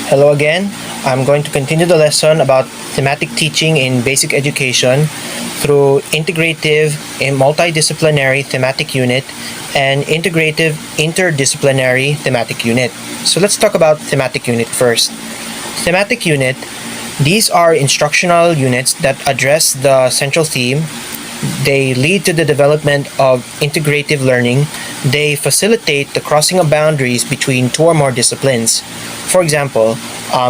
Hello again. I'm going to continue the lesson about thematic teaching in basic education through integrative and multidisciplinary thematic unit and integrative interdisciplinary thematic unit. So let's talk about thematic unit first. Thematic unit, these are instructional units that address the central theme. They lead to the development of integrative learning. They facilitate the crossing of boundaries between two or more disciplines. For example,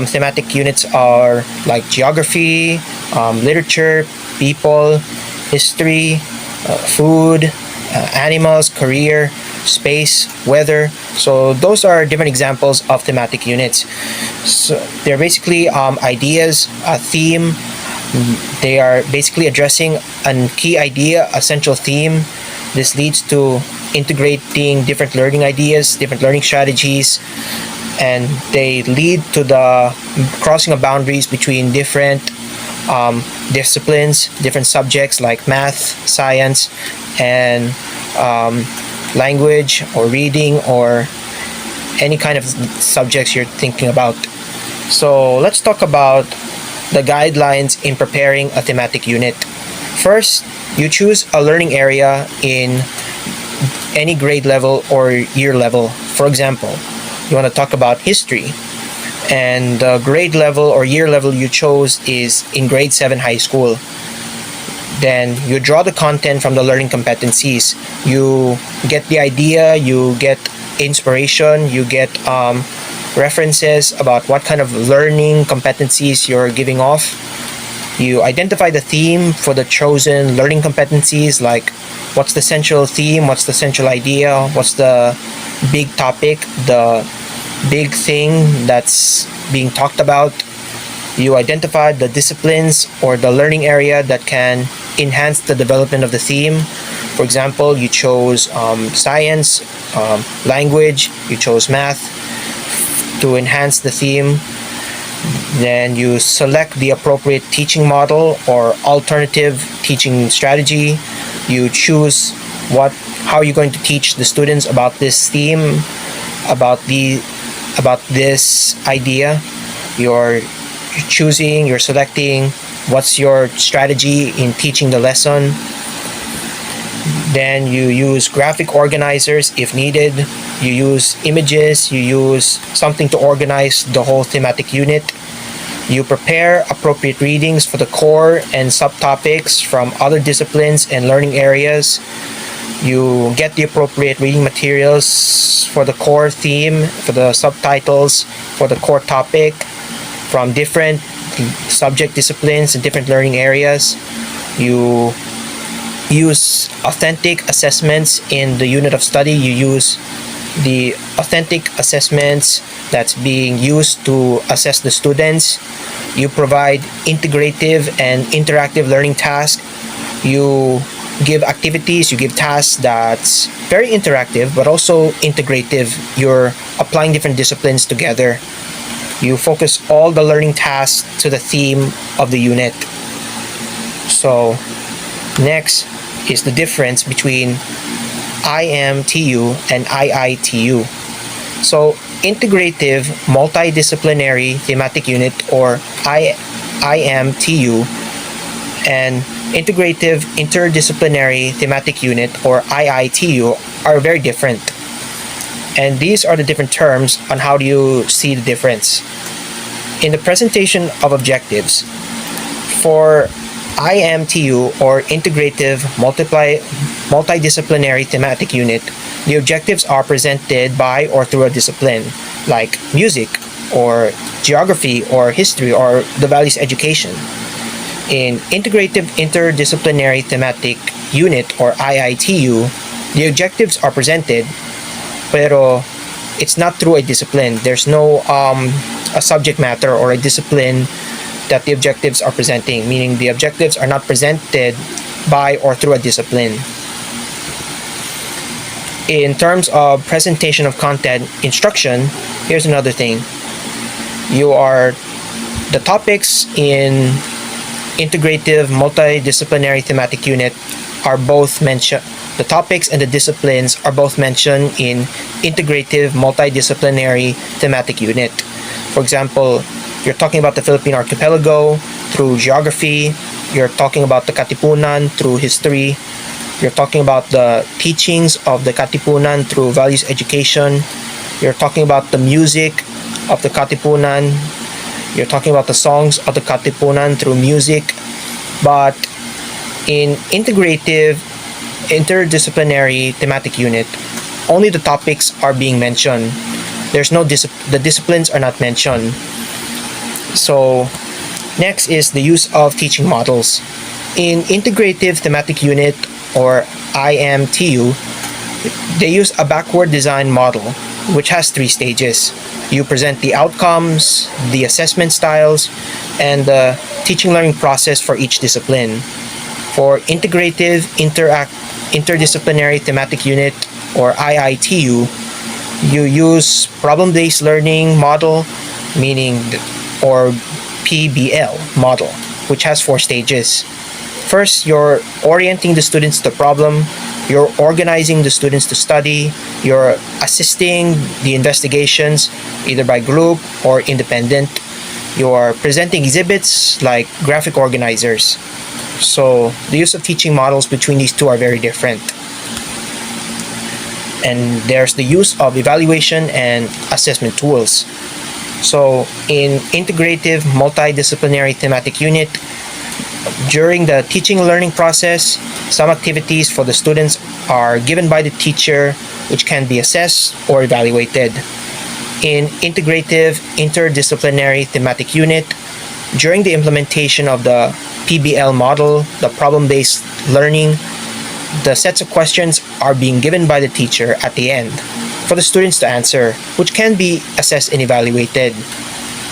thematic units are like geography, literature, people, history, food, animals, career, space, weather. So those are different examples of thematic units. So they're basically ideas, a theme. They are basically addressing a key idea, a central theme. This leads to integrating different learning ideas, different learning strategies, and they lead to the crossing of boundaries between different disciplines, different subjects like math, science, and language or reading or any kind of subjects you're thinking about. So let's talk about the guidelines in preparing a thematic unit. First, you choose a learning area in any grade level or year level. For example, you want to talk about history, and the grade level or year level you chose is in grade 7 high school. Then you draw the content from the learning competencies. You get the idea, you get inspiration, you get references about what kind of learning competencies you're giving off. You identify the theme for the chosen learning competencies, like what's the central theme, what's the central idea, what's the big topic, the big thing that's being talked about. You identify the disciplines or the learning area that can enhance the development of the theme. For example, you chose science, language, you chose math to enhance the theme. Then you select the appropriate teaching model or alternative teaching strategy. You choose how you're going to teach the students about this theme, about this idea. You're selecting what's your strategy in teaching the lesson. Then you use graphic organizers if needed. You use images, you use something to organize the whole thematic unit. You prepare appropriate readings for the core and subtopics from other disciplines and learning areas. You get the appropriate reading materials for the core theme, for the subtitles, for the core topic from different subject disciplines and different learning areas. You use authentic assessments in the unit of study. You use the authentic assessments that's being used to assess the students. You provide integrative and interactive learning tasks. You give activities, you give tasks that's very interactive but also integrative. You're applying different disciplines together. You focus all the learning tasks to the theme of the unit. So next is the difference between IMTU and IITU. So integrative multidisciplinary thematic unit or IMTU and integrative interdisciplinary thematic unit or IITU are very different. And these are the different terms on how do you see the difference. In the presentation of objectives, for IMTU or integrative multidisciplinary thematic unit, the objectives are presented by or through a discipline like music or geography or history or the values education. In integrative interdisciplinary thematic unit or IITU, the objectives are presented pero it's not through a discipline. There's no a subject matter or a discipline that the objectives are presenting, meaning the objectives are not presented by or through a discipline. In terms of presentation of content instruction, here's another thing. The topics in integrative multidisciplinary thematic unit are both mentioned. The topics and the disciplines are both mentioned in integrative multidisciplinary thematic unit. For example, you're talking about the Philippine archipelago through geography, you're talking about the Katipunan through history, you're talking about the teachings of the Katipunan through values education, you're talking about the music of the Katipunan, you're talking about the songs of the Katipunan through music. But in integrative, interdisciplinary thematic unit, only the topics are being mentioned. There's no the disciplines are not mentioned. So next is the use of teaching models. In integrative thematic unit, or IMTU, they use a backward design model which has 3 stages. You present the outcomes, the assessment styles, and the teaching learning process for each discipline. For integrative interdisciplinary thematic unit, or IITU, you use problem-based learning model, meaning or PBL model, which has 4 stages. First, you're orienting the students to the problem, you're organizing the students to study, you're assisting the investigations either by group or independent, you're presenting exhibits like graphic organizers. So the use of teaching models between these two are very different. And there's the use of evaluation and assessment tools. So in integrative multidisciplinary thematic unit, during the teaching and learning process, some activities for the students are given by the teacher which can be assessed or evaluated. In integrative interdisciplinary thematic unit, during the implementation of the PBL model, the problem-based learning, the sets of questions are being given by the teacher at the end for the students to answer, which can be assessed and evaluated.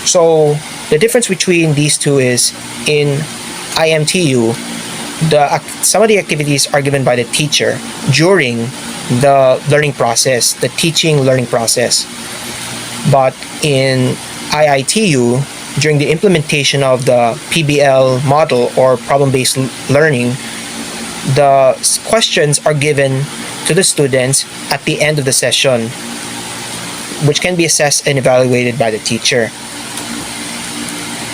So the difference between these two is in IMTU, some of the activities are given by the teacher during the learning process, the teaching learning process. But in IITU, during the implementation of the PBL model, or problem-based learning, the questions are given to the students at the end of the session, which can be assessed and evaluated by the teacher.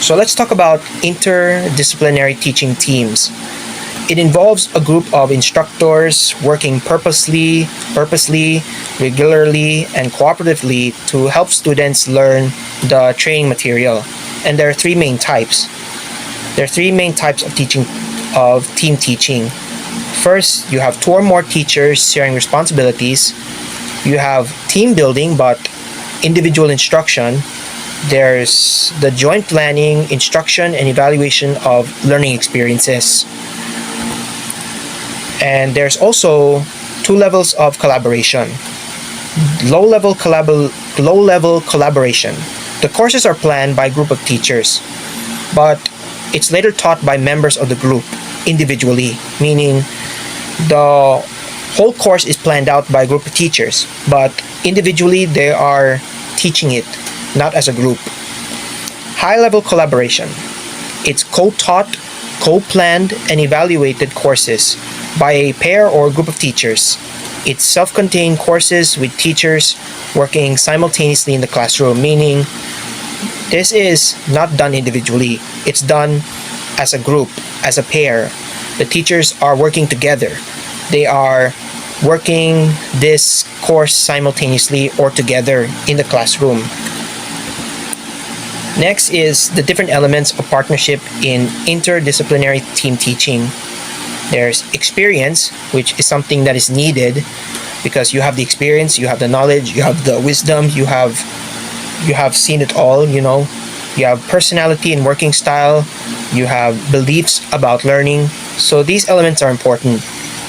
So let's talk about interdisciplinary teaching teams. It involves a group of instructors working purposely, regularly, and cooperatively to help students learn the training material. And there are 3 main types. There are 3 main types of team teaching. First, you have 2 or more teachers sharing responsibilities. You have team building but individual instruction. There's the joint planning, instruction, and evaluation of learning experiences. And there's also 2 levels of collaboration. Low-level collaboration. The courses are planned by a group of teachers, but it's later taught by members of the group individually, meaning the whole course is planned out by a group of teachers, but individually they are teaching it, not as a group. High-level collaboration. It's co-taught, co-planned, and evaluated courses by a pair or group of teachers. It's self-contained courses with teachers working simultaneously in the classroom, meaning this is not done individually. It's done as a group, as a pair. The teachers are working together. They are working this course simultaneously or together in the classroom. Next is the different elements of partnership in interdisciplinary team teaching. There's experience, which is something that is needed because you have the experience, you have the knowledge, you have the wisdom, you have seen it all, you know. You have personality and working style, you have beliefs about learning. So these elements are important.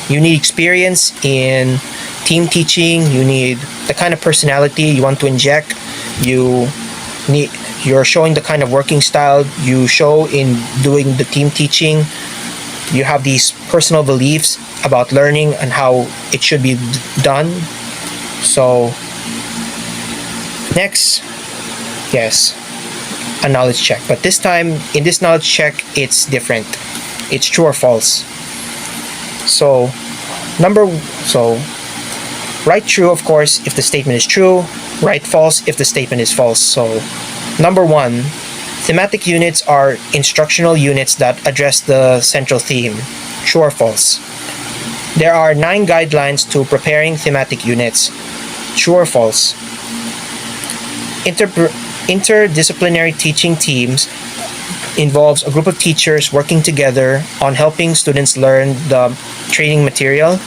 You need experience in team teaching, you need the kind of personality you want to inject, you're showing the kind of working style you show in doing the team teaching. You have these personal beliefs about learning and how it should be done. So next, yes, a knowledge check. But this time, in this knowledge check, it's different. It's true or false. So write true, of course, if the statement is true. Write false if the statement is false. So Number one, thematic units are instructional units that address the central theme. True or false? There are 9 guidelines to preparing thematic units. True or false? Interdisciplinary teaching teams involves a group of teachers working together on helping students learn the training material.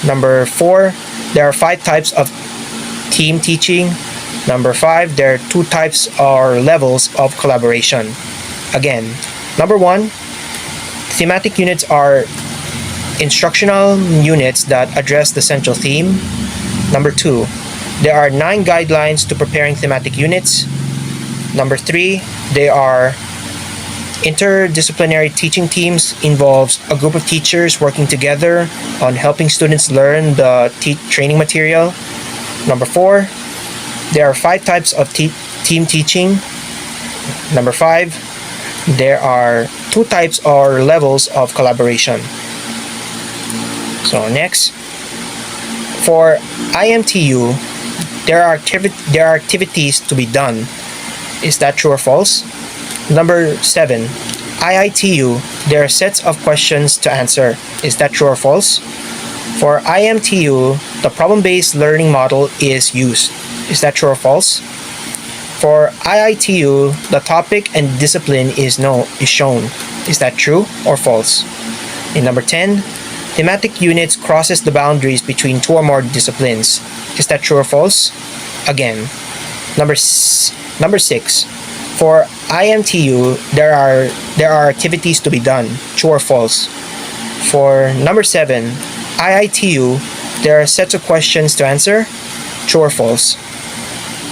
Number 4, there are 5 types of team teaching. Number 5, there are 2 types or levels of collaboration. Again, number 1, thematic units are instructional units that address the central theme. Number 2, there are 9 guidelines to preparing thematic units. Number 3, they are interdisciplinary teaching teams involves a group of teachers working together on helping students learn the training material. Number 4, there are 5 types of team teaching. Number 5, there are 2 types or levels of collaboration. So next, for IMTU, there are activities to be done. Is that true or false? Number 7, IITU, there are sets of questions to answer. Is that true or false? For IMTU, the problem-based learning model is used. Is that true or false? For IITU, the topic and discipline is shown. Is that true or false? In number 10, thematic units crosses the boundaries between 2 or more disciplines. Is that true or false? Again, number 6, for IMTU, there are activities to be done. True or false? For number 7, IITU, there are sets of questions to answer. True or false?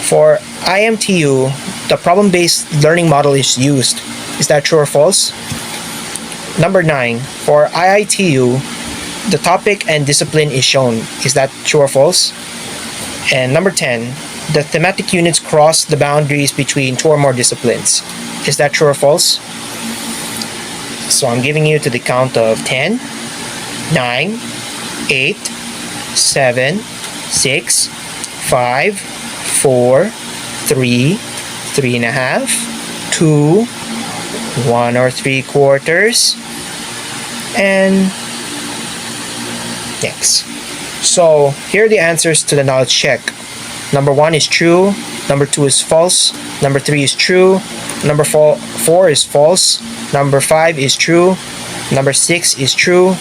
For IMTU, the problem-based learning model is used. Is that true or false? Number 9, for IITU, the topic and discipline is shown. Is that true or false? And number 10, the thematic units cross the boundaries between 2 or more disciplines. Is that true or false? So I'm giving you to the count of 10, 9, 8, 7, 6, 5, 4, 3, 3.5, 2, 1 or 3/4, and next. So here are the answers to the knowledge check. Number 1 is true. Number 2 is false. Number 3 is true. Number 4 is false. Number 5 is true. Number 6 is true.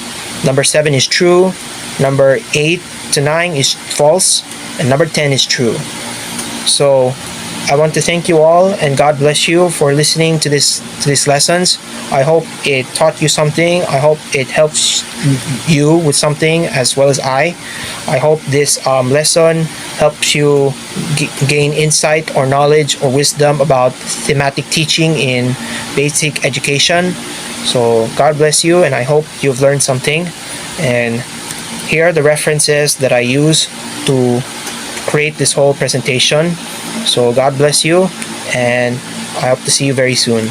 Number 7 is true. Number 8 to 9 is false. And number 10 is true. So I want to thank you all, and God bless you for listening to these lessons. I hope it taught you something. I hope it helps you with something as well as I. I hope this lesson helps you gain insight or knowledge or wisdom about thematic teaching in basic education. So God bless you, and I hope you've learned something. And here are the references that I use to create this whole presentation. So God bless you, and I hope to see you very soon.